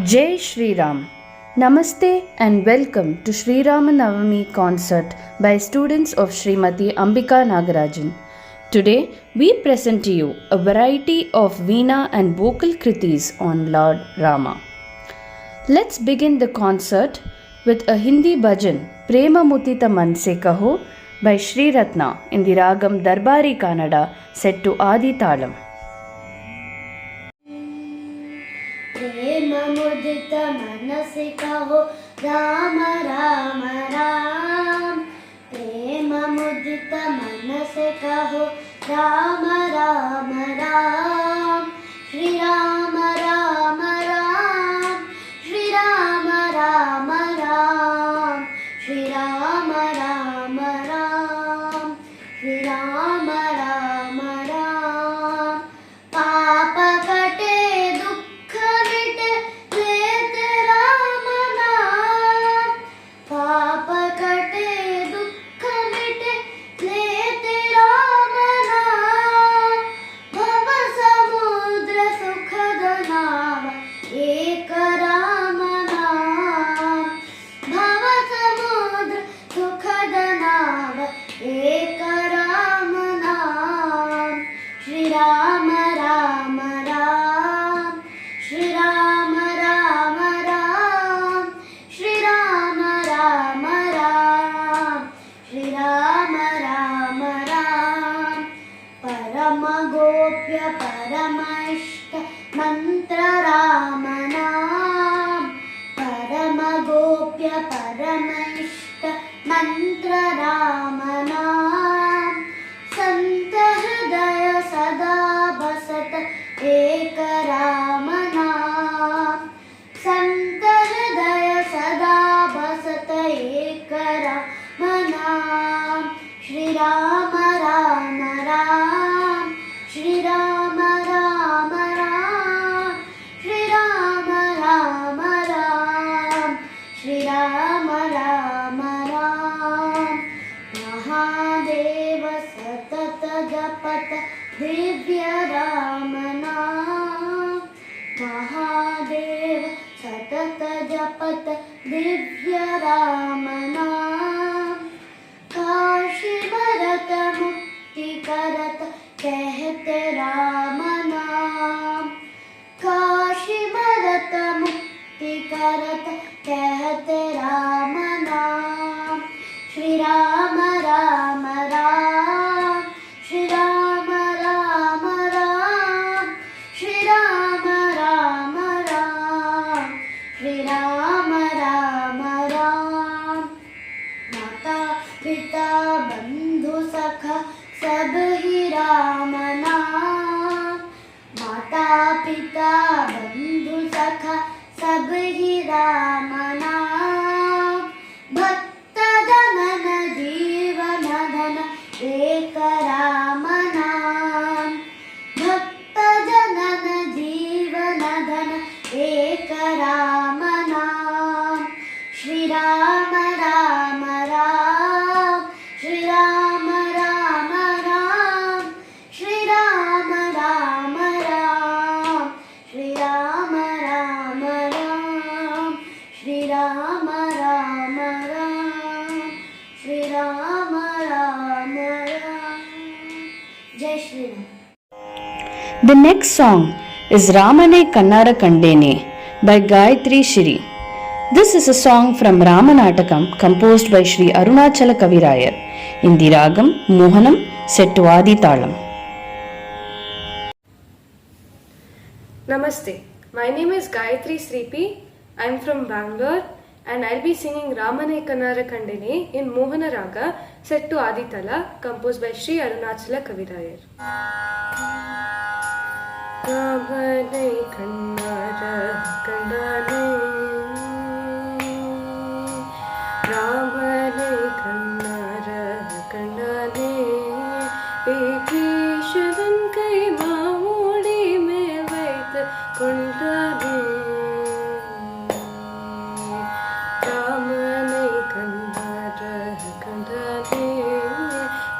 Jai Shri Ram. Namaste and welcome to Sri Ramanavami concert by students of Srimati Ambika Nagarajan. Today we present to you a variety of veena and vocal kritis on Lord Rama. Let's begin the concert with a Hindi bhajan Prema Mutita Manse Kaho by Sri Ratna in the ragam Darbari Kannada set to Adi Talam. प्रेम मुदित मन से कहो राम राम राम। प्रेम मुदित मन से कहो राम राम राम। श्री राम राम राम, श्री राम राम राम, श्री राम राम राम, श्री राम राम राम। पाप कटे दुख मिटे लेते राम नाम। पाप कटे दुख मिटे लेते राम नाम। भव समुद्र सुखद नाम एक राम नाम। भव समुद्र सुखद नाम एक राम नाम। श्री राम राम राम, श्री राम राम राम, श्री राम राम राम, श्री राम राम राम। परम गोप्य परम इष्ट मंत्र राम नाम। परम गोप्य परम इष्ट मंत्र राम नाम। संत हृदय सदा बसत एक राम नाम। संत हृदय सदा बसत एक राम नाम। श्री राम राम राम, श्री राम राम राम, श्री राम राम राम, श्री राम राम राम। महादेव सतत जपत दिव्य राम नाम। महादेव सतत जपत दिव्य राम नाम। काशी भरत मुक्ति करत कहते राम नाम। काशी भरत मुक्ति करत कहते राम नाम। श्री राम राम राम, श्री राम राम राम, श्री राम राम राम, श्री राम राम राम। माता पिता बंधु सखा सब ही राम नाम। माता पिता बंधु सखा सब ही राम नाम। भक्त जनन जीवन धन एक राम नाम। भक्त जनन जीवन धन एक राम नाम। श्री राम राम राम, श्री राम राम राम, श्री राम राम राम, श्री राम राम राम, श्री राम राम राम, श्री राम राम राम। जय Shri Ram. The next song is Ramane Kannara Kandene by Gayatri Shri. This is a song from Ramanatakam composed by Sri Arunachala Kavirayar in the ragam Mohanam set to Adi Talam. Namaste. My name is Gayatri Sripi. I am from Bangalore and I'll be singing Ramane Kannara Kandene in Mohana Raga set to Aditala composed by Sri Arunachala Kavirayar. Ramane Kannara Kandene, Ramane Kannara Kandene, Vibhishanan kai maamudi mein vait kondane. Ramane Kannara Kandene,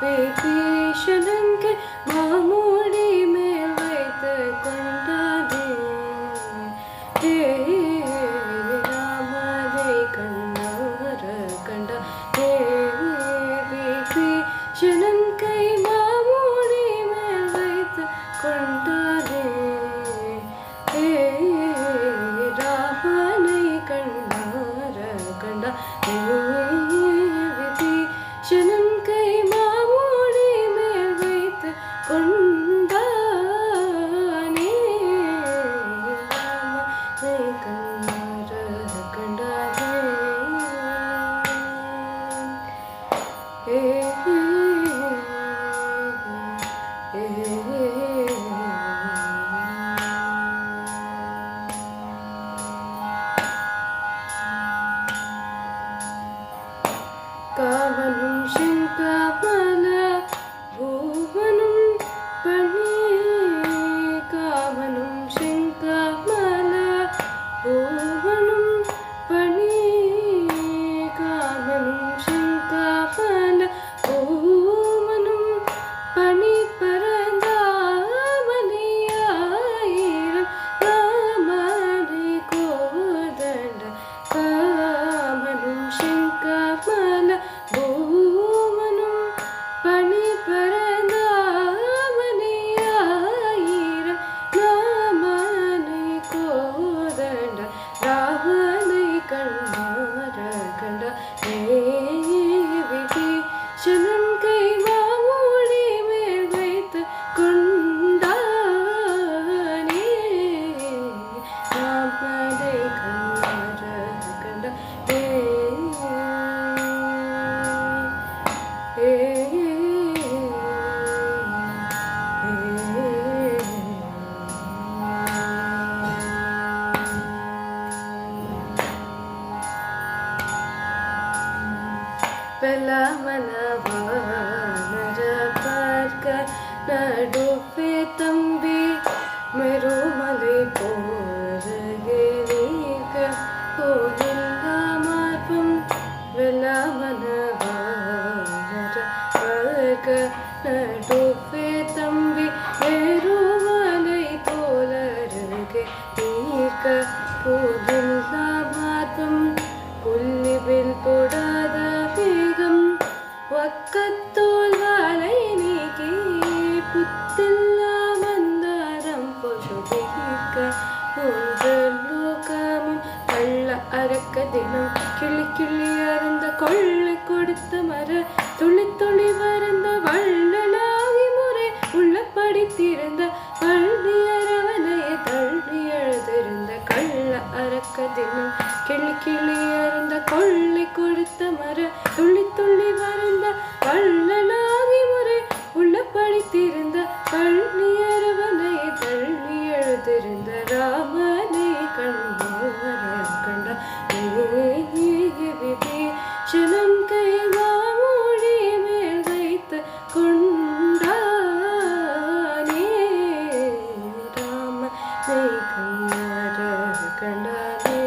Vibhishanan kai maamudi mein vait kondane. Hey தீர்க்க போதில்ல மாதம் புள்ளிவில் தொடாத வேகம் வக்கத்தோல் வாழை நீக்கி புத்தில்ல மந்தாரம் பொசுபிக்க மூன்று லோகமும் கள்ள அறக்க தினம் கிளி கிளி அறந்த கொள்ளை கொடுத்த மர துளி துளி வரந்த வள்ளலாகி முறை உள்ளபடி திறந்த பள்ளி அரவணைய தள்ளி எழுதிருந்த கள்ள அறக்க தினம் கிளி கிளி அறந்த கொள்ளை கொடுத்த மர துளி துளி வரந்த வள்ளலாகி முறை உள்ளபடி திறந்த பள்ளி அரவணைய தள்ளி எழுதிருந்த ராமனை கண்ட விபீஷணன் கைவாமொழி மேல் வைத்து கொண்டானே ராமனை கண்டானே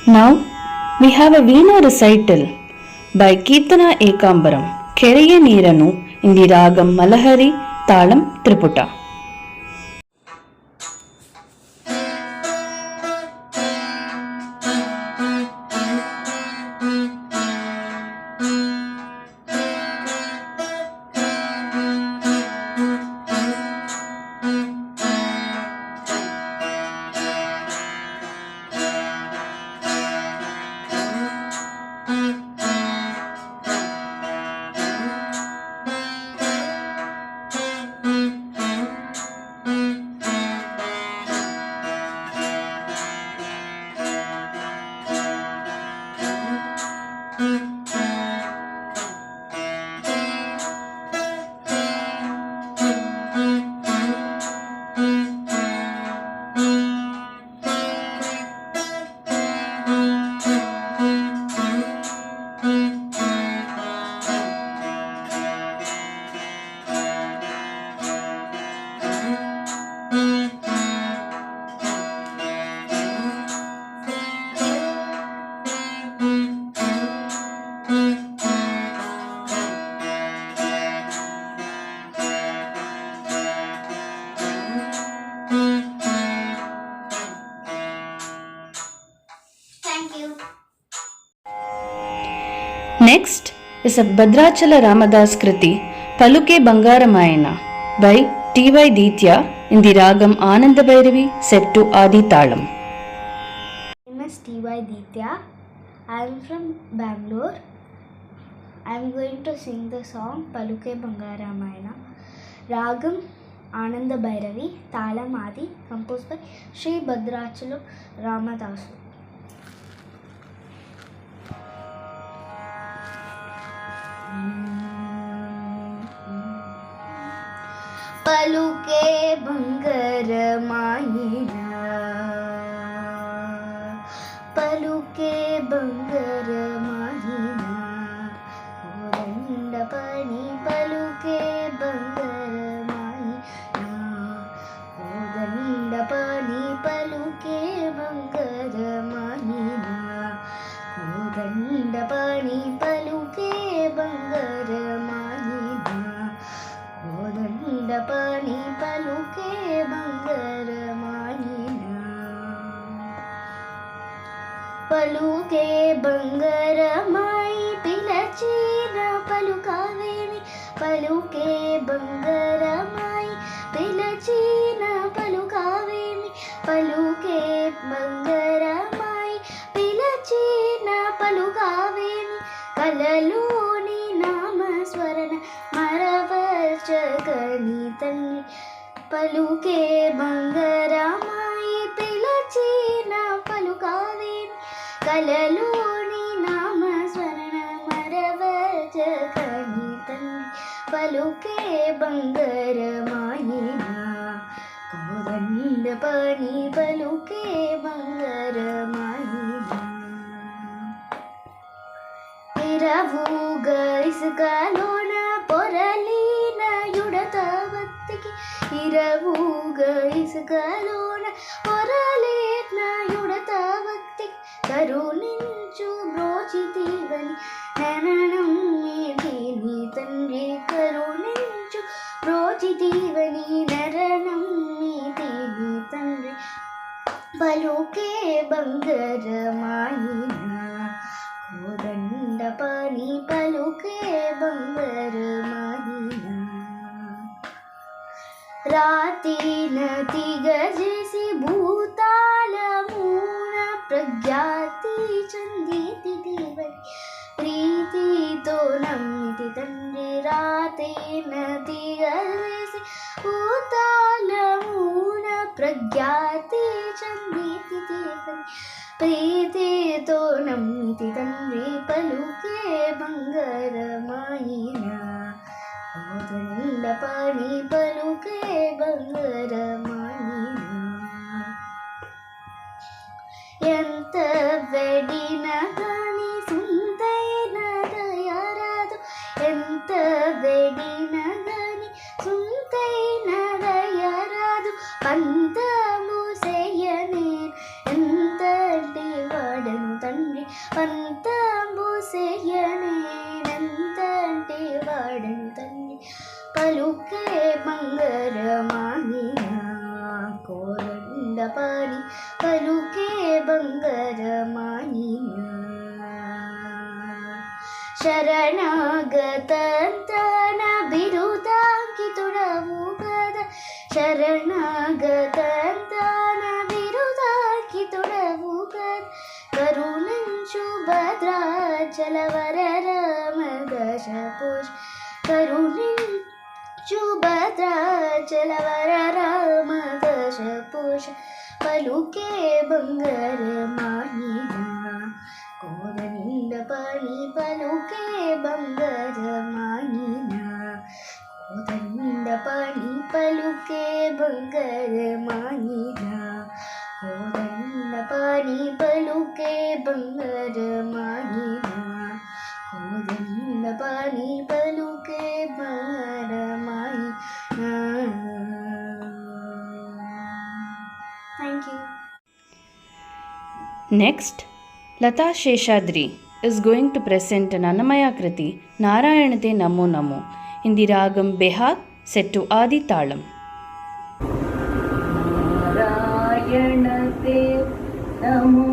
Now we have a Veena recital by Kirtana Ekambaram, Kereye Neeranu in the Ragam Malahari, Talam Triputa. Next is a Bhadrachala Ramadas Kriti Paluke Bangaramayana by T.Y. Ditya in the Ragam Ananda Bhairavi set to Adi Talam. My name is T.Y. Ditya. I am from Bangalore. I am going to sing the song Paluke Bangaramayana. Ragam Ananda Bhairavi, Talam Adi, composed by Sri Bhadrachala Ramadasu. पलुके Bangar माहिना पलुके Bangar माहिना ओदंडपनी पलुके Bangar माहिना ओदंडपनी पलुके Bangar माहिना ओदंडपनी पलुके Bangar माहिना ओदंडपनी पलुके Bangar माहिना पलुके Bangar माई पिलचीन पलुकावेमि पलुके बंगर माई पिलचीन पलुकावेमि पलुके बंगर माई पिलचीन पलुकावेमि कललोनि नाम स्वरण मरवचकनी तन्नि पलुके बंगर माई पिलचीन पलुकावेमि कललोनि नाम स्वर्ण मरवचकनी तन्नि पलुके बंगर माहिना कोदंडपनी पलुके बंगर माहिना इरवूग इसकलोन पोरलीन ఇరవుగ ఇసుకలోన పొరలేట్నాయుడత భక్తి కరుణించు బ్రోచితివని నరణం నీ తండ్రి కరుణించు బ్రోచితివని నరణం నీ తండ్రి పలుకే బంగారమాయినా కోదండ పని పలుకే బంగారమాయినా రాతిన తిగజేసి భూతాళమున ప్రజ్ఞాతి చందితి దేవని ప్రీతితో నమ్మితి తండ్రి రాతిన తిగజేసి భూతాళమున ప్రజ్ఞాతి చందితి దేవని ప్రీతితో నమ్మితి తండ్రి పలుకే బంగారమాయినా కోదండ పని పలుకే బంగారమాయినా ఎంత వెడిన గాని సుందైన దయరాదు ఎంత వెడిన గాని సుందైన దయరాదు పంతము చేయనే ఎంతటి వాడను తండ్రి పంతము చేయనే ఎంతటి వాడను తండ్రి పలుకే బంగారమాయినా కోదండ పని పలుకే బంగారమాయినా శరణాగతంతన బిరుదాంకితుడవు కదా శరణాగతంతన బిరుదాంకితుడవు కదా కరుణించు భద్రాచల వర రామదశ పుష్ కరుణించు భద్రాచల వర రామదశ పుష్ పలుకే బంగారమాయినా కోదండ పని పలుకే బంగారమాయినా కోదండ పని పలుకే బంగారమాయినా కోదండ పని పలుకే బంగారమాయినా కోదండ పని పలుకే బంగారమాయినా. Thank you. Next, Lata Sheshadri is going to present an Annamaya Kriti Narayanate Namo Namo in the Ragam Behag set to Adi Talam. Narayanate Namo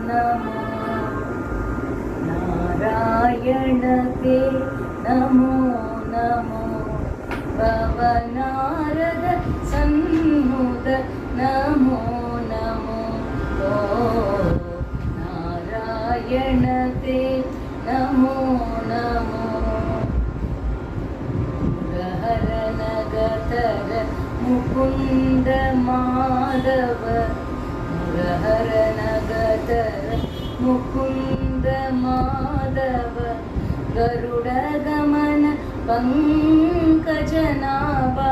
Namo Narayanate Namo Namo Vavanarada Sanmuda Namo Namo Oh Narayanate Namo Namo Murahara Mukunda Madhava Murahara Nagatara Mukunda Madhava Garuda Gamana Pankajanaba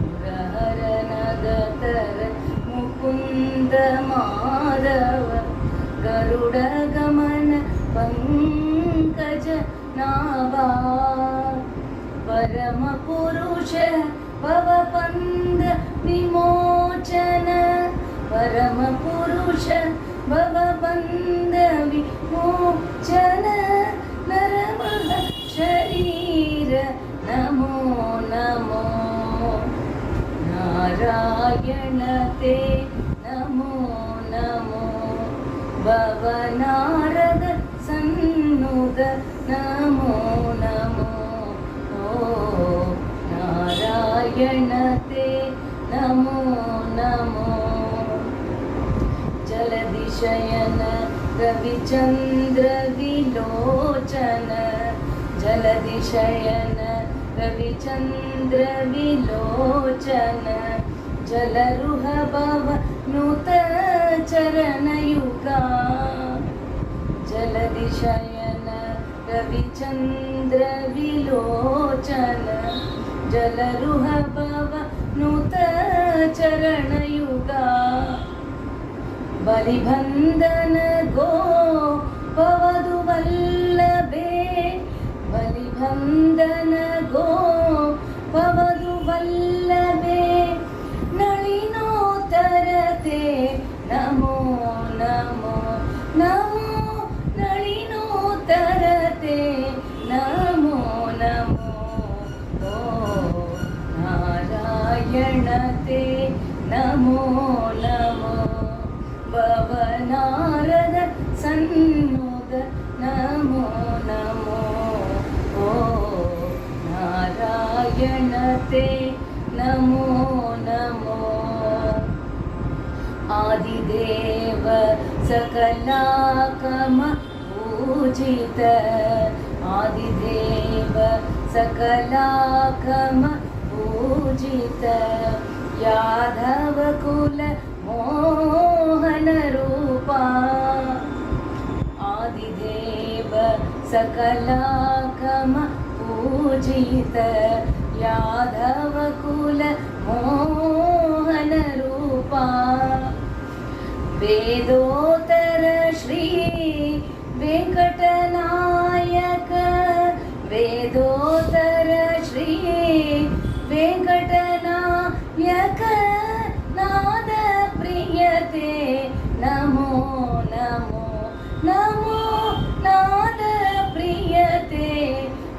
Murahara Nagatara Mukunda Madhava Garuda Gamana Pankajanaba Parama Purusha Bhavapanda Vimochana Parama Purusha Bhavapanda Vimochana Naramaha Sharira Namo Namo Narayanate Namo Namo Bhavanarada Sannuda Namo Namo Narayanate Namo Namo Jaladishayana Ravichandra Vilochana Jaladishayana Ravichandra Vilochana Jalaruha Bhava Nuta Charana Yuga Jaladishayana Ravichandra Vilochana Jalaruha Bhava Nuta Charana Yuga Balibhandana Go Pavadu Vallabe Balibhandana Go Pavadu Namo Namo भवनारद सन्मुख नमो नमो ओ नारायण ते नमो नमो आदिदेव सकलाकम पूजित आदिदेव सकलाकम पूजित यादव कुल मोहन रूपा आदिदेव सकलाकम पूजित यादव कुल मोहन रूपा वेदोत्तर श्री वेंकटनायक वेदोत्तर श्री वेंकटनायक नाद प्रियते नमो नमो नमो नाद प्रियते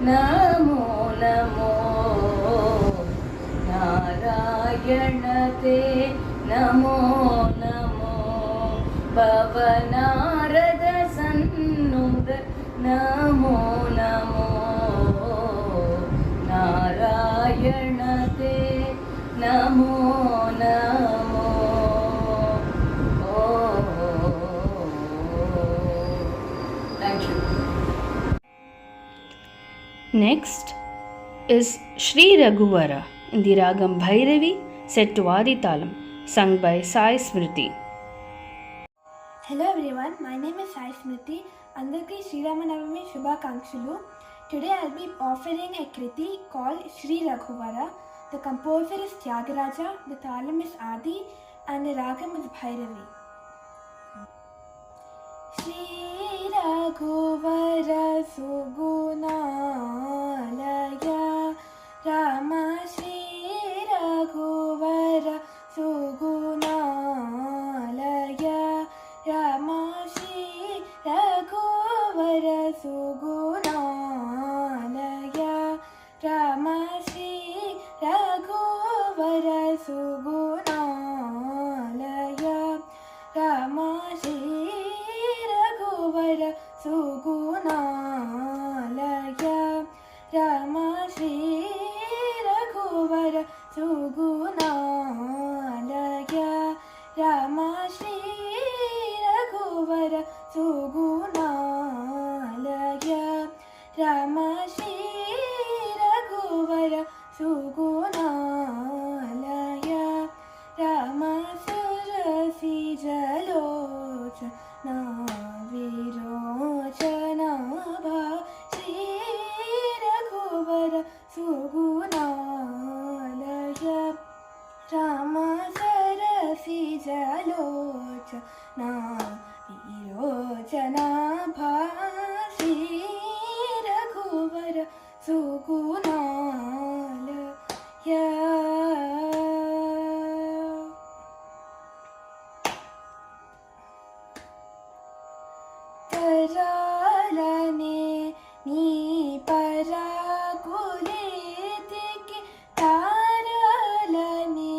नमो नमो नारायण ते नमो नमो भवनारद सन्नुग नमो नमो नारायण ते Namo Namo Thank you. Next is Sri Raghuvara in the Ragam Bhairavi set to Aditalam, sung by Sai Smriti. Hello everyone, my name is Sai Smriti. Andarki Sri Ramanavami Shubhakankshalu. Today I'll be offering a kriti called Sri Raghuvara. The composer is Tyagaraja, the talam is Adi, and the ragam is Bhairavi. Sri Raghuvara Sugunalaya Rama Sri Raghuvara Sugunalaya Rama Shri Raghuvara Sugunalaya Rama Shri Raghuvara Sugunalaya Rama Shri Raghuvara Sugunalaya Rama Shri Raghuvara Sugunalaya Rama Shri Raghuvara Sugunalaya Rama Shri Raghuvara Sugunalaya Rama Surasi Jalochana Virochana Bha Shri Raghuvara Sugunalaya Rama Sarasi Jalochana Virochana Bha Shri Raghuvara Sugunalaya Taralane ni parakulitiki Taralane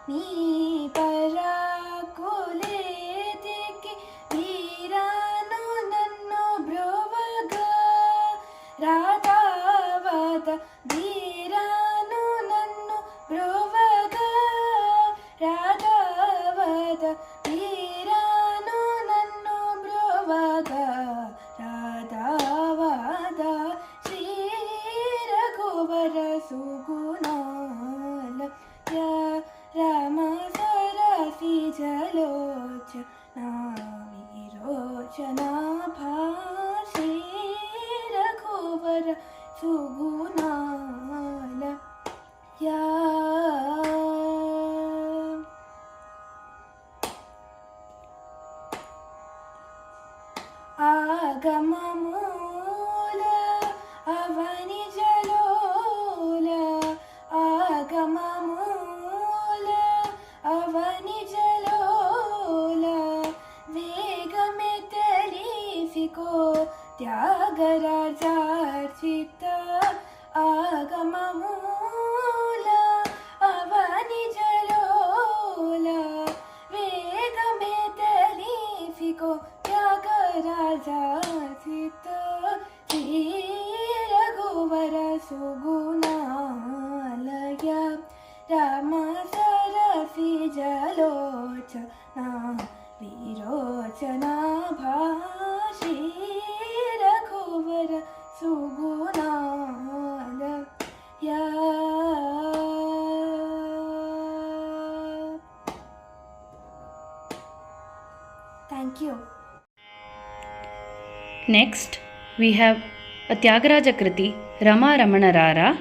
ni parakulitiki Viranu nannu bruvaga Radhavata Viranu nannu bruvaga Radhavata Viranu nannu bruvaga Radhavata Shri Raghuvara Sugunalaya Rama Sarasi Jalochana Virochana Bha Shri Raghuvara Sugunalaya Agamamula Avani Jalola Agamamula Avani Jalola Vegame Terisiko Tyagarajarchita Agamamula Avani Jalola Thank you. Next, we have a Tyagaraja Kriti Rama Ramana Rara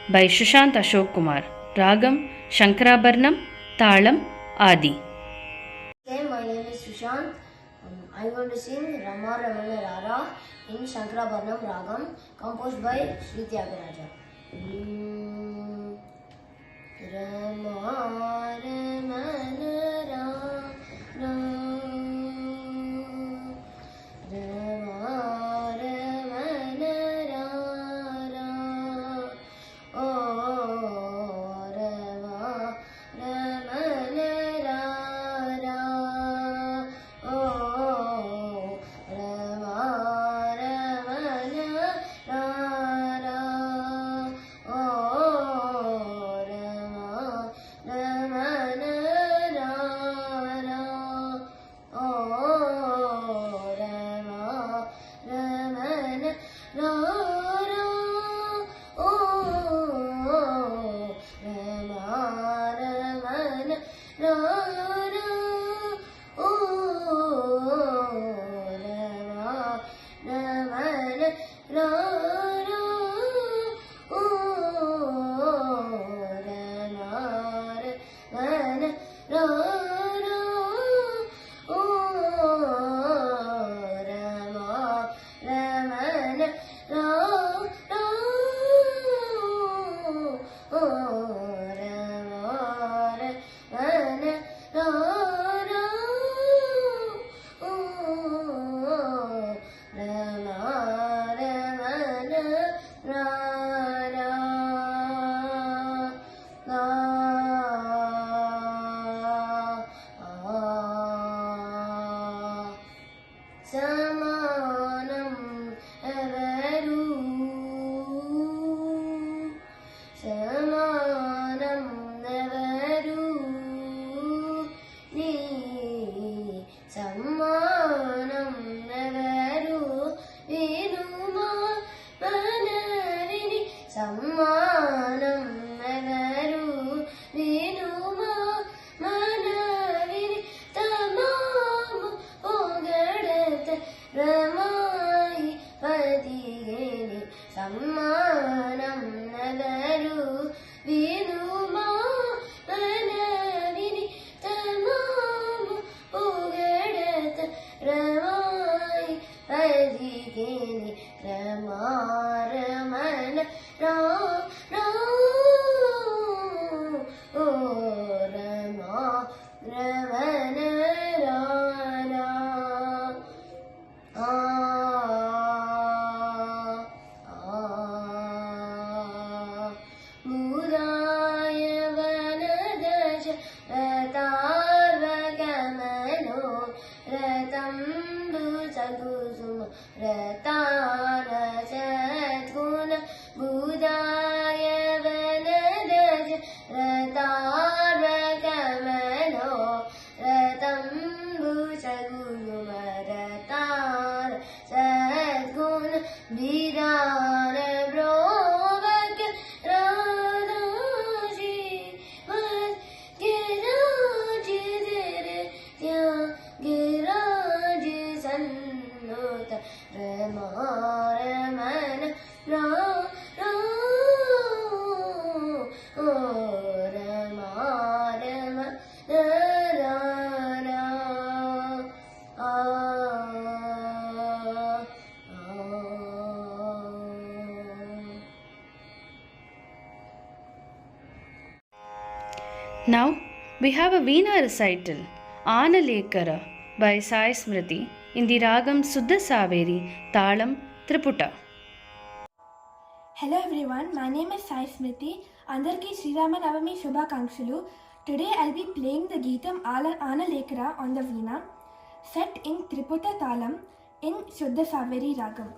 by Shushant Ashok Kumar. Ragam Shankarabharnam, Talam Adi. Okay, my name is Sushant. I'm going to sing Rama Ramana Rara in Shankarabharnam Ragam, composed by Sri Tyagaraja. Rama Ramana Rara, Rama Ramana Rara, oh Rama Ramana Rara, oh Rama Ramana Rara, oh Rama Ramana Rara, oh Rama Ramana Rara, oh Rama Ramana Rara, oh Rama Ramana Rara, oh Rama Ramana Rara, oh Rama Ramana Rara, oh Rama Ramana Rara, oh Rama Ramana Rara, Samanam Avaru, Samanam Avaru, Ni Samanam Avaru, Vinuma Manarini, Samanam Avaru, Vinuma Manarini, Tamam Ogadata Ramai Padigeni, Samanam Nagaru, Vinuma Manarini, Tamam Ogadata Ramai Padigeni, Rama Ramana Rara, oh Rama Ramana Rara, Mudaya Vanadaja Ratarvagamano Ratambu Sagusuma Ratara Satguna Budaya Vanadaja Ratarvagamano Ratambu Sagusuma Ratara Satguna Vidana Brovak Radhaji Mas Giraji Dere Tya Giraji Sannuta Rama Ramana Rara, oh Rama Ramana Rara, Now we have a Veena recital, Analekara by Sai Smriti in the Ragam Suddha Saveri, Talam Triputa. Hello everyone, my name is Sai Smriti. Andarki Srirama Navami Shubhakankshalu. Today I'll be playing the Geetam Analekara on the Veena, set in Triputa Talam in Shuddha Saveri Ragam.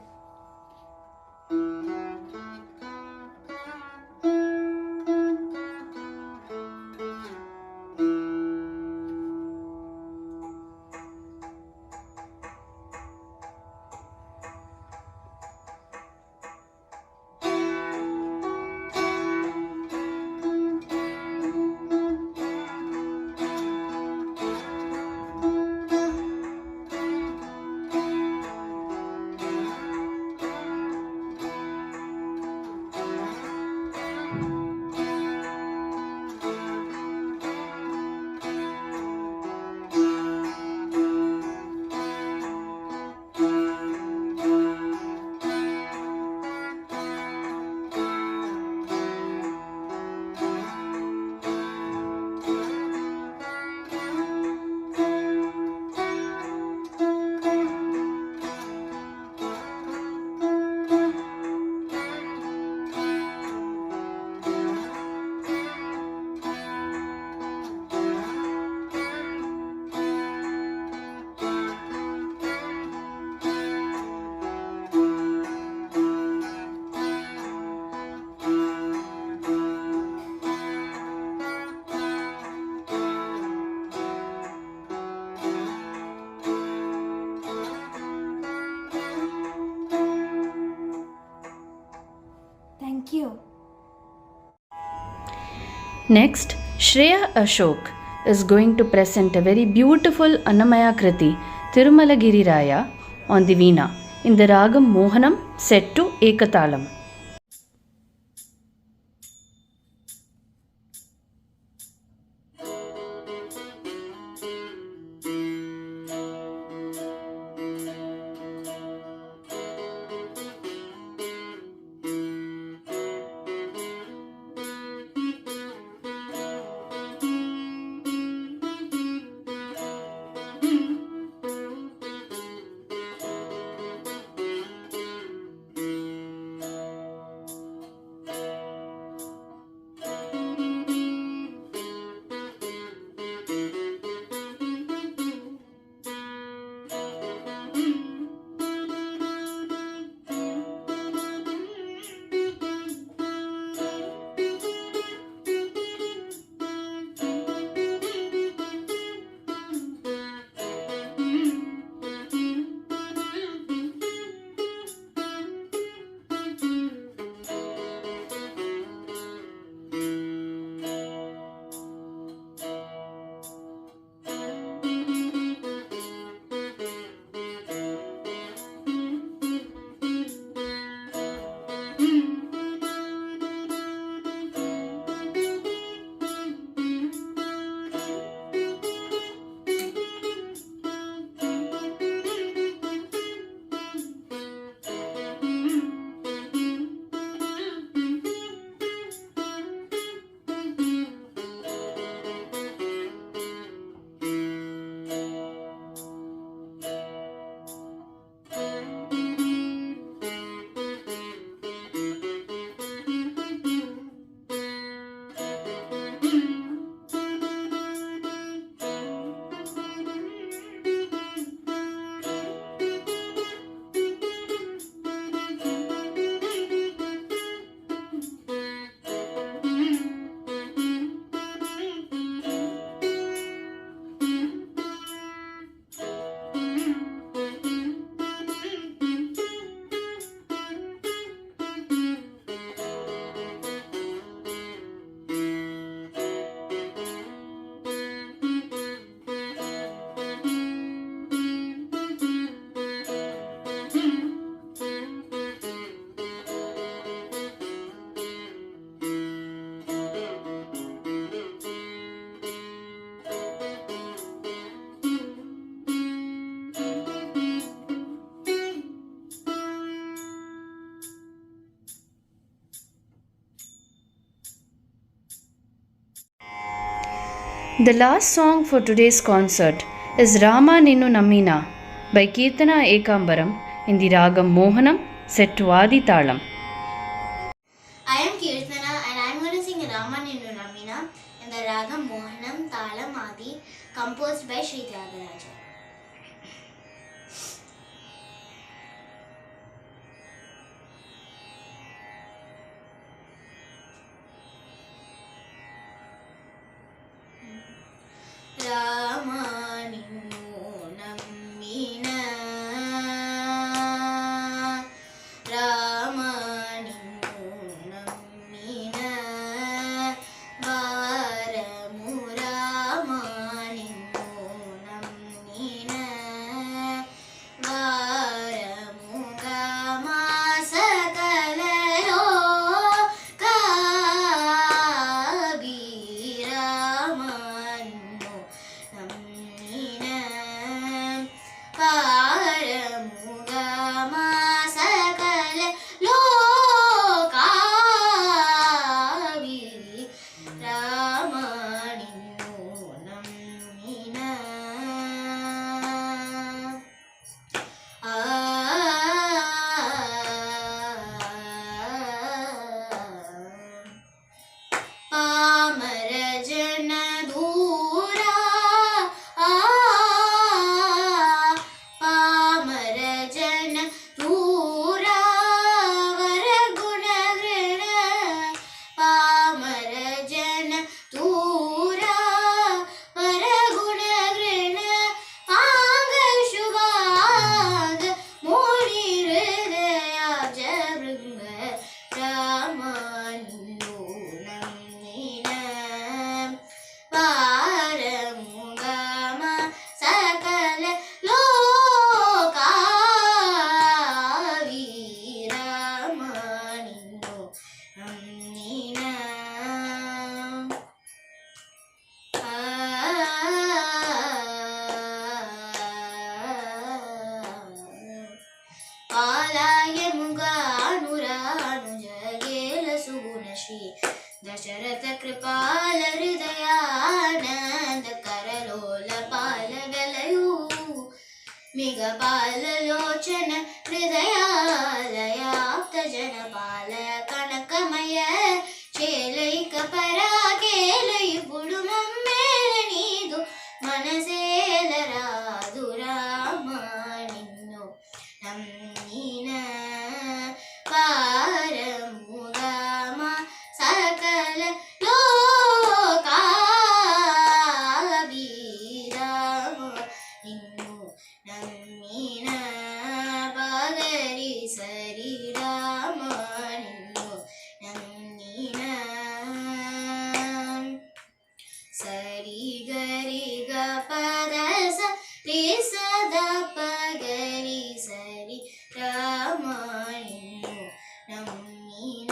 Next, Shreya Ashok is going to present a very beautiful Annamaya Kriti Tirumalagiri Raya on the Veena in the Ragam Mohanam set to Ekatalam. The last song for today's concert is Rama Ninnu Nammina by Kirtana Ekambaram in the Ragam Mohanam set to Adi Talam. I am Kirtana and I am going to sing Rama Ninnu Nammina in the Ragam Mohanam Talam Adi composed by Sri Tyagaraja. Rama Ninnu Nammina Rama Ninnu Nammina Varamu Rama Ninnu Nammina కృపాల హృదయానంద కరలోల పాలగలయు మిగపాలలోచన హృదయాలయాప్త జనపాలయ కనకమయ చేలైక పరాకేలయిపుడు మమ్మేల నీదు మనసేల రాదు రామా నిన్ను నమ్మిన పారముగామ సకల లోకాభిరామ నిన్ను నమ్మిన పగరి సరి రామ నిన్ను నమ్మిన సరి గరి గ పద సరి సదా పగరి సరి రామ నిన్ను నమ్మిన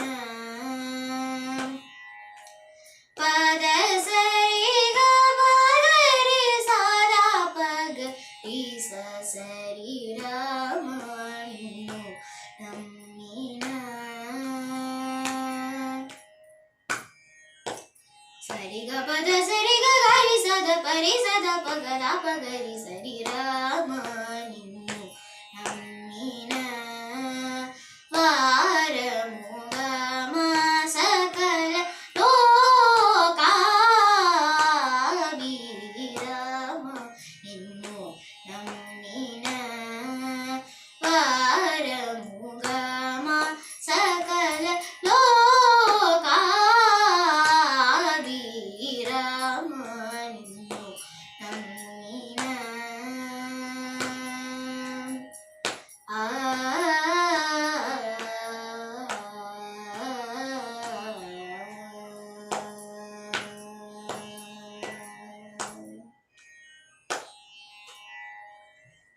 పద సరి గ పగరి సదా పగరి సరి రామ నిన్ను నమ్మిన సరిగ పద సరిగ గారి సద పరి సద పగద పగరి సరి రామ నిన్ను నమ్మిన వారముగమ సకల లోకాభిరామ నిన్ను నమ్మిన వారముగమ సకల లోకాభిరామ నిన్ను నమ్మిన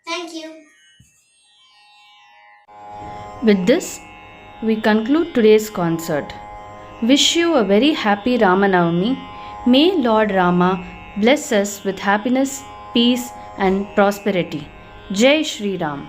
Thank you. With this, we conclude today's concert. Wish you a very happy Ramanavami. May Lord Rama bless us with happiness, peace, and prosperity. Jai Shri Ram.